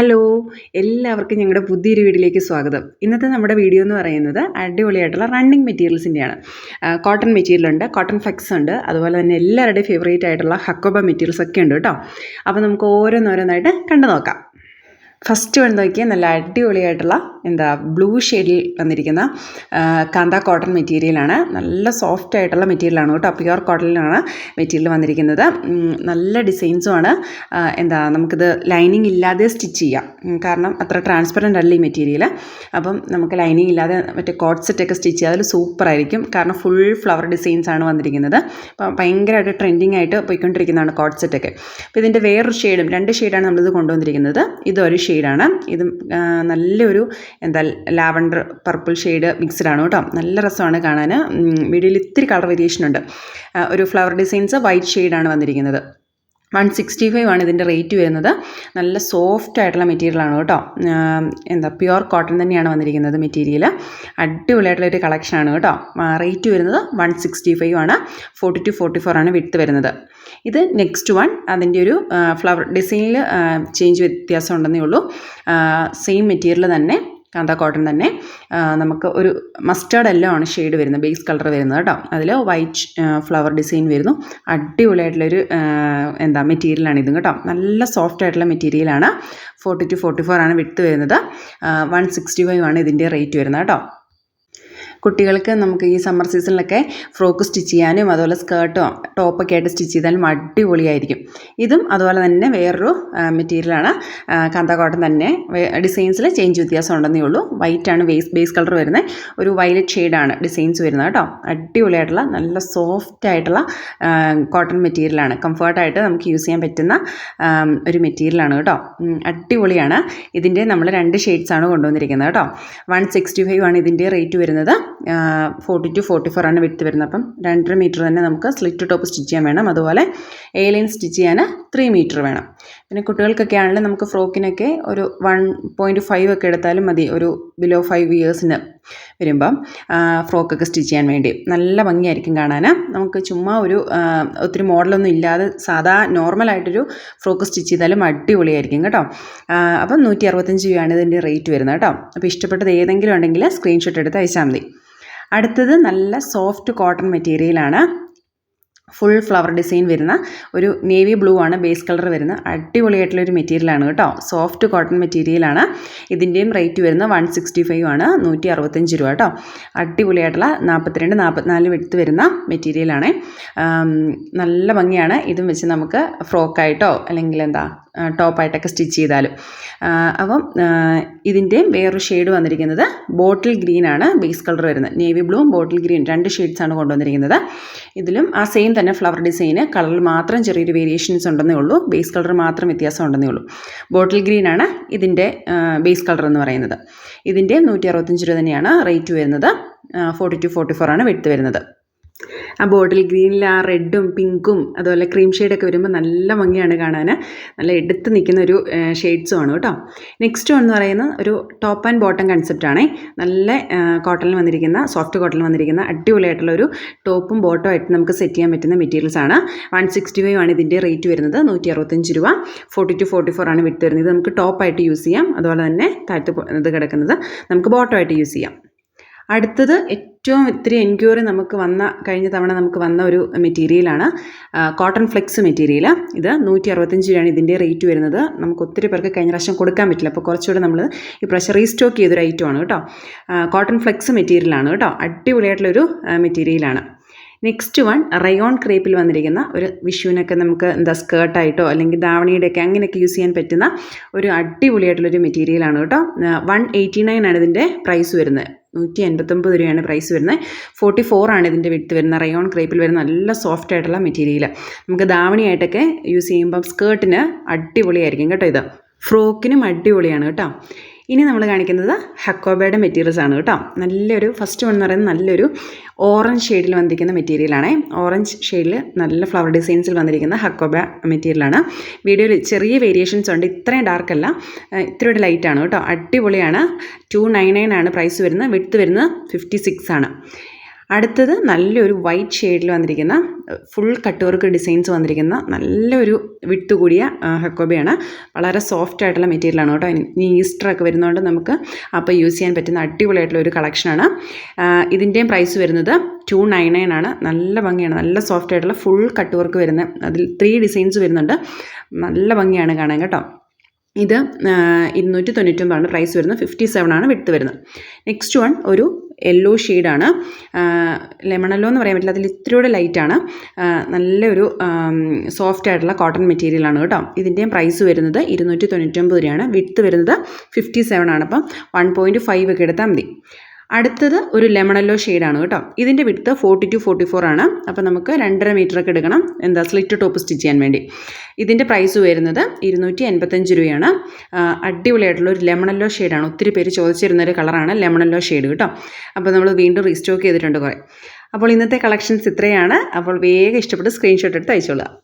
Hello, എല്ലാവർക്കും ഞങ്ങളുടെ പുതിയൊരു വീഡിയോയിലേക്ക് സ്വാഗതം. ഇന്നത്തെ നമ്മുടെ വീഡിയോ എന്ന് പറയുന്നത് അടിപൊളിയായിട്ടുള്ള റണ്ണിങ് മെറ്റീരിയൽസിൻ്റെയാണ്. കോട്ടൺ മെറ്റീരിയൽ ഉണ്ട്, കോട്ടൺ ഫ്ലെക്സ് ഉണ്ട്, അതുപോലെ തന്നെ എല്ലാവരുടെയും ഫേവറേറ്റ് ആയിട്ടുള്ള ഹക്കോബ മെറ്റീരിയൽസ് ഒക്കെ ഉണ്ട് കേട്ടോ. അപ്പോൾ നമുക്ക് ഓരോന്നോരോന്നായിട്ട് കണ്ടു നോക്കാം. ഫസ്റ്റ് വന്ന് നോക്കിയാൽ നല്ല അടിപൊളിയായിട്ടുള്ള ബ്ലൂ ഷെയ്ഡിൽ വന്നിരിക്കുന്ന കാന്ത കോട്ടൺ മെറ്റീരിയലാണ്. നല്ല സോഫ്റ്റ് ആയിട്ടുള്ള മെറ്റീരിയലാണ് കേട്ടോ. പ്യുവർ കോട്ടണിലാണ് മെറ്റീരിയൽ വന്നിരിക്കുന്നത്. നല്ല ഡിസൈൻസുമാണ്. നമുക്കിത് ലൈനിങ് ഇല്ലാതെ സ്റ്റിച്ച് ചെയ്യാം, കാരണം അത്ര ട്രാൻസ്പെറൻ്റ് അല്ല ഈ മെറ്റീരിയൽ. അപ്പം നമുക്ക് ലൈനിങ് ഇല്ലാതെ മറ്റേ കോട്ട് സെറ്റൊക്കെ സ്റ്റിച്ച് ചെയ്യാൻ അതിൽ സൂപ്പറായിരിക്കും, കാരണം ഫുൾ ഫ്ലവർ ഡിസൈൻസാണ് വന്നിരിക്കുന്നത്. അപ്പം ഭയങ്കരമായിട്ട് ട്രെൻഡിങ് ആയിട്ട് പോയിക്കൊണ്ടിരിക്കുന്നതാണ് കോട്ട് സെറ്റൊക്കെ. അപ്പോൾ ഇതിൻ്റെ വേറൊരു ഷെയ്ഡും, 2 ഷെയ്ഡാണ് നമ്മളിത് കൊണ്ടുവന്നിരിക്കുന്നത്. ഇതൊരു ഷെയ്ഡാണ്, ഇതും നല്ലൊരു ലാവൻഡർ പർപ്പിൾ ഷെയ്ഡ് മിക്സ്ഡ് ആണ് കേട്ടോ. നല്ല രസമാണ് കാണാൻ. വീഡിയോയിൽ ഇത്തിരി കളർ വേരിയേഷൻ ഉണ്ട്. ഒരു ഫ്ലവർ ഡിസൈൻസ് വൈറ്റ് ഷെയ്ഡാണ് വന്നിരിക്കുന്നത്. 165 ആണ് ഇതിൻ്റെ റേറ്റ് വരുന്നത്. നല്ല സോഫ്റ്റ് ആയിട്ടുള്ള മെറ്റീരിയലാണ് കേട്ടോ. പ്യുവർ കോട്ടൺ തന്നെയാണ് വന്നിരിക്കുന്നത് മെറ്റീരിയൽ. അടിപൊളിയായിട്ടുള്ളൊരു കളക്ഷനാണ് കേട്ടോ. റേറ്റ് വരുന്നത് 165 ആണ്. 40 to 44 ആണ് വിഡ്ത്ത് വരുന്നത്. ഇത് നെക്സ്റ്റ് വൺ, അതിൻ്റെ ഒരു ഫ്ലവർ ഡിസൈനിൽ വ്യത്യാസം ഉണ്ടെന്നേ ഉള്ളൂ. സെയിം മെറ്റീരിയൽ തന്നെ, കാന്ത കോട്ടൺ തന്നെ. നമുക്ക് ഒരു മസ്റ്റേർഡ് എല്ലോ ആണ് ഷെയ്ഡ് വരുന്നത്, ബേസ് കളർ വരുന്നത് കേട്ടോ. അതിൽ വൈറ്റ് ഫ്ലവർ ഡിസൈൻ വരുന്നു. അടിപൊളിയായിട്ടുള്ളൊരു മെറ്റീരിയലാണ് ഇതും കേട്ടോ. നല്ല സോഫ്റ്റ് ആയിട്ടുള്ള മെറ്റീരിയലാണ്. 40 to 44 ആണ് വിഡ്ത്ത് വരുന്നത്. 165 ആണ് ഇതിൻ്റെ റേറ്റ് വരുന്നത് കേട്ടോ. കുട്ടികൾക്ക് നമുക്ക് ഈ സമ്മർ സീസണിലൊക്കെ ഫ്രോക്ക് സ്റ്റിച്ച് ചെയ്യാനും അതുപോലെ സ്കേർട്ടോ ടോപ്പൊക്കെ ആയിട്ട് സ്റ്റിച്ച് ചെയ്താലും അടിപൊളിയായിരിക്കും. ഇതും അതുപോലെ തന്നെ വേറൊരു മെറ്റീരിയലാണ്, കാന്ത കോട്ടൺ തന്നെ. ഡിസൈൻസിൽ വ്യത്യാസം ഉണ്ടെന്നേ ഉള്ളൂ. വൈറ്റാണ് ബേസ് കളർ വരുന്നത്. ഒരു വയലറ്റ് ഷെയ്ഡാണ് ഡിസൈൻസ് വരുന്നത് കേട്ടോ. അടിപൊളിയായിട്ടുള്ള നല്ല സോഫ്റ്റ് ആയിട്ടുള്ള കോട്ടൺ മെറ്റീരിയലാണ്. കംഫർട്ടായിട്ട് നമുക്ക് യൂസ് ചെയ്യാൻ പറ്റുന്ന ഒരു മെറ്റീരിയലാണ് കേട്ടോ. അടിപൊളിയാണ്. ഇതിൻ്റെ നമ്മൾ 2 ഷെയ്ഡ്സാണ് കൊണ്ടുവന്നിരിക്കുന്നത് കേട്ടോ. 165 ആണ് ഇതിൻ്റെ റേറ്റ് വരുന്നത്. 40 to 44 ആണ് വിഡ്ത്ത് വരുന്നത്. അപ്പം 2.5 മീറ്റർ തന്നെ നമുക്ക് സ്ലിറ്റ് ടോപ്പ് സ്റ്റിച്ച് ചെയ്യാൻ വേണം. അതുപോലെ എ ലൈൻ സ്റ്റിച്ച് ചെയ്യാൻ 3 മീറ്റർ വേണം. പിന്നെ കുട്ടികൾക്കൊക്കെ ആണെങ്കിലും നമുക്ക് ഫ്രോക്കിനൊക്കെ ഒരു 1.5 ഒക്കെ എടുത്താലും മതി. ഒരു ബിലോ 5 ഇയേഴ്സിന് വരുമ്പം ഫ്രോക്കൊക്കെ സ്റ്റിച്ച് ചെയ്യാൻ വേണ്ടി നല്ല ഭംഗിയായിരിക്കും കാണാൻ. നമുക്ക് ചുമ്മാ ഒത്തിരി മോഡലൊന്നും ഇല്ലാതെ സാധാ നോർമലായിട്ടൊരു ഫ്രോക്ക് സ്റ്റിച്ച് ചെയ്താലും അടിപൊളിയായിരിക്കും കേട്ടോ. അപ്പം 165 രൂപയാണ് ഇതിൻ്റെ റേറ്റ് വരുന്നത് കേട്ടോ. അപ്പോൾ ഇഷ്ടപ്പെട്ടത് ഏതെങ്കിലും ഉണ്ടെങ്കിൽ സ്ക്രീൻഷോട്ട് എടുത്ത് അയച്ചാൽ മതി. അടുത്തത് നല്ല സോഫ്റ്റ് കോട്ടൺ മെറ്റീരിയലാണ്. ഫുൾ ഫ്ലവർ ഡിസൈൻ വരുന്ന ഒരു നേവി ബ്ലൂ ആണ് ബേസ് കളർ വരുന്ന അടിപൊളിയായിട്ടുള്ളൊരു മെറ്റീരിയലാണ് കേട്ടോ. സോഫ്റ്റ് കോട്ടൺ മെറ്റീരിയലാണ്. ഇതിൻ്റെയും റേറ്റ് വരുന്നത് 165 ആണ്. 165 രൂപ കേട്ടോ. അടിപൊളിയായിട്ടുള്ള 42, 44 വിഡ്ത്ത് വരുന്ന മെറ്റീരിയലാണ്. നല്ല ഭംഗിയാണ്. ഇതും വെച്ച് നമുക്ക് ഫ്രോക്കായിട്ടോ അല്ലെങ്കിൽ ടോപ്പായിട്ടൊക്കെ സ്റ്റിച്ച് ചെയ്താലും. അപ്പം ഇതിൻ്റെയും വേറൊരു ഷെയ്ഡ് വന്നിരിക്കുന്നത് ബോട്ടിൽ ഗ്രീൻ ആണ് ബേസ് കളർ വരുന്നത്. നേവി ബ്ലൂവും ബോട്ടിൽ ഗ്രീൻ 2 ഷെയ്ഡ്സാണ് കൊണ്ടുവന്നിരിക്കുന്നത്. ഇതിലും ആ സെയിം തന്നെ ഫ്ലവർ ഡിസൈന്, കളറിൽ മാത്രം ചെറിയൊരു വേരിയേഷൻസ് ഉണ്ടെന്നേ ഉള്ളൂ. ബേസ് കളർ മാത്രം വ്യത്യാസം ഉണ്ടെന്നേ ഉള്ളൂ. ബോട്ടിൽ ഗ്രീൻ ആണ് ഇതിൻ്റെ ബേസ് കളർ എന്ന് പറയുന്നത്. ഇതിൻ്റെ 165 രൂപ തന്നെയാണ് റേറ്റ് വരുന്നത്. 40 to 44 ആണ് വിഡ്ത്ത് വരുന്നത്. ആ ബോട്ടിൽ ഗ്രീനിൽ ആ റെഡും പിങ്കും അതുപോലെ ക്രീം ഷെയ്ഡൊക്കെ വരുമ്പോൾ നല്ല ഭംഗിയാണ് കാണാൻ. നല്ല എടുത്ത് നിൽക്കുന്ന ഒരു ഷെയ്ഡ്സുമാണ് കേട്ടോ. നെക്സ്റ്റ് എന്ന് പറയുന്നത് ഒരു ടോപ്പ് ആൻഡ് ബോട്ടം കൺസെപ്റ്റാണ്. നല്ല കോട്ടണിൽ വന്നിരിക്കുന്ന, സോഫ്റ്റ് കോട്ടണിൽ വന്നിരിക്കുന്ന അടിപൊളിയായിട്ടുള്ള ഒരു ടോപ്പും ബോട്ടവും ആയിട്ട് നമുക്ക് സെറ്റ് ചെയ്യാൻ പറ്റുന്ന മെറ്റീരിയൽസാണ്. 165 ആണ് ഇതിൻ്റെ റേറ്റ് വരുന്നത്. 165 രൂപ. 40 to 44 ആണ് വിട്ട് വരുന്നത്. ഇത് നമുക്ക് ടോപ്പായിട്ട് യൂസ് ചെയ്യാം. അതുപോലെ തന്നെ താഴത്ത് ഇത് കിടക്കുന്നത് നമുക്ക് ബോട്ടമായിട്ട് യൂസ് ചെയ്യാം. അടുത്തത് ഏറ്റവും ഇത്തിരി എൻക്വയറി കഴിഞ്ഞ തവണ നമുക്ക് വന്ന ഒരു മെറ്റീരിയലാണ് കോട്ടൺ ഫ്ലെക്സ് മെറ്റീരിയൽ. ഇത് 165 രൂപയാണ് ഇതിൻ്റെ റേറ്റ് വരുന്നത്. നമുക്ക് ഒത്തിരി പേർക്ക് കഴിഞ്ഞ പ്രാവശ്യം കൊടുക്കാൻ പറ്റില്ല, അപ്പോൾ കുറച്ചുകൂടെ നമ്മൾ ഈ പ്രാവശ്യം റീസ്റ്റോക്ക് ചെയ്തൊരു ഐറ്റമാണ് കേട്ടോ. കോട്ടൺ ഫ്ലെക്സ് മെറ്റീരിയലാണ് കേട്ടോ. അടിപൊളിയായിട്ടുള്ളൊരു മെറ്റീരിയലാണ്. നെക്സ്റ്റ് വൺ റയോൺ ക്രേപ്പിൽ വന്നിരിക്കുന്ന ഒരു വിഷുവിനൊക്കെ നമുക്ക് സ്കേർട്ടായിട്ടോ അല്ലെങ്കിൽ ധാവണിയുടെയൊക്കെ അങ്ങനെയൊക്കെ യൂസ് ചെയ്യാൻ പറ്റുന്ന ഒരു അടിപൊളിയായിട്ടുള്ളൊരു മെറ്റീരിയലാണ് കേട്ടോ. 189 ആണ് ഇതിൻ്റെ പ്രൈസ് വരുന്നത്. 189 രൂപയാണ് പ്രൈസ് വരുന്നത്. 44 ആണ് ഇതിൻ്റെ വിഡ്ത്ത് വരുന്നത്. റയോൺ ക്രേപ്പിൽ വരുന്ന നല്ല സോഫ്റ്റ് ആയിട്ടുള്ള മെറ്റീരിയൽ. നമുക്ക് ധാവണിയായിട്ടൊക്കെ യൂസ് ചെയ്യുമ്പം സ്കേർട്ടിന് അടിപൊളിയായിരിക്കും കേട്ടോ. ഇത് ഫ്രോക്കിനും അടിപൊളിയാണ് കേട്ടോ. ഇനി നമ്മൾ കാണിക്കുന്നത് ഹക്കോബയുടെ മെറ്റീരിയൽസ് ആണ് കേട്ടോ. നല്ലൊരു ഫസ്റ്റ് വൺ എന്ന് പറയുന്നത് നല്ലൊരു ഓറഞ്ച് ഷെയ്ഡിൽ വന്നിരിക്കുന്ന മെറ്റീരിയലാണ്. ഓറഞ്ച് ഷെയ്ഡിൽ നല്ല ഫ്ലവർ ഡിസൈൻസിൽ വന്നിരിക്കുന്ന ഹക്കോബ മെറ്റീരിയലാണ്. വീഡിയോയിൽ ചെറിയ വേരിയേഷൻസ് ഉണ്ട്, ഇത്രയും ഡാർക്കല്ല, ഇത്രയും ലൈറ്റാണ് കേട്ടോ. അടിപൊളിയാണ്. 299 ആണ് പ്രൈസ് വരുന്നത്. വിഡ്ത്ത് വരുന്നത് 56 ആണ്. അടുത്തത് നല്ലൊരു വൈറ്റ് ഷെയ്ഡിൽ വന്നിരിക്കുന്ന ഫുൾ കട്ട് വർക്ക് ഡിസൈൻസ് വന്നിരിക്കുന്ന നല്ലൊരു വിട്ട് കൂടിയ ഹക്കോബയാണ്. വളരെ സോഫ്റ്റ് ആയിട്ടുള്ള മെറ്റീരിയലാണ് കേട്ടോ. ഇനി ഈസ്റ്ററൊക്കെ വരുന്നതുകൊണ്ട് നമുക്ക് അപ്പോൾ യൂസ് ചെയ്യാൻ പറ്റുന്ന അടിപൊളിയായിട്ടുള്ള ഒരു കളക്ഷനാണ്. ഇതിൻ്റെയും പ്രൈസ് വരുന്നത് 299 ആണ്. നല്ല ഭംഗിയാണ്, നല്ല സോഫ്റ്റ് ആയിട്ടുള്ള ഫുൾ കട്ട് വർക്ക് വരുന്ന, അതിൽ 3 ഡിസൈൻസ് വരുന്നുണ്ട്. നല്ല ഭംഗിയാണ് കാണാൻ കേട്ടോ. ഇത് 299 പ്രൈസ് വരുന്നത്. 57 ആണ് വിട്ട് വരുന്നത്. നെക്സ്റ്റ് വൺ ഒരു യെല്ലോ ഷെയ്ഡാണ്. ലെമൺ യെല്ലോ എന്ന് പറയാൻ പറ്റില്ല, അതിൽ ഇത്തിരിയുടെ ലൈറ്റാണ്. നല്ലൊരു സോഫ്റ്റ് ആയിട്ടുള്ള കോട്ടൺ മെറ്റീരിയലാണ് കേട്ടോ. ഇതിൻ്റെയും പ്രൈസ് വരുന്നത് 299 രൂപയാണ്. വിട്ട് വരുന്നത് 57 ആണ്. അപ്പം 1.5 ഒക്കെ എടുത്താൽ മതി. അടുത്തത് ഒരു ലെമൺ യെല്ലോ ഷെയ്ഡാണ് കേട്ടോ. ഇതിൻ്റെ വിഡ്ത്ത് 40 to 44 ആണ്. അപ്പോൾ നമുക്ക് 2.5 മീറ്ററൊക്കെ എടുക്കണം, സ്ലിറ്റ് ടോപ്പ് സ്റ്റിച്ച് ചെയ്യാൻ വേണ്ടി. ഇതിൻ്റെ പ്രൈസ് വരുന്നത് 285 രൂപയാണ്. അടിപൊളിയായിട്ടുള്ള ഒരു ലെമൺ യെല്ലോ ഷെയ്ഡാണ്. ഒത്തിരി പേര് ചോദിച്ചിരുന്നൊരു കളറാണ് ലെമൺ യെല്ലോ ഷെയ്ഡ് കേട്ടോ. അപ്പോൾ നമ്മൾ വീണ്ടും റീസ്റ്റോക്ക് ചെയ്തിട്ടുണ്ട് കുറേ. അപ്പോൾ ഇന്നത്തെ കളക്ഷൻസ് ഇത്രയാണ്. അപ്പോൾ വേഗം ഇഷ്ടപ്പെട്ട് സ്ക്രീൻഷോട്ട് എടുത്ത് അയച്ചോളുക.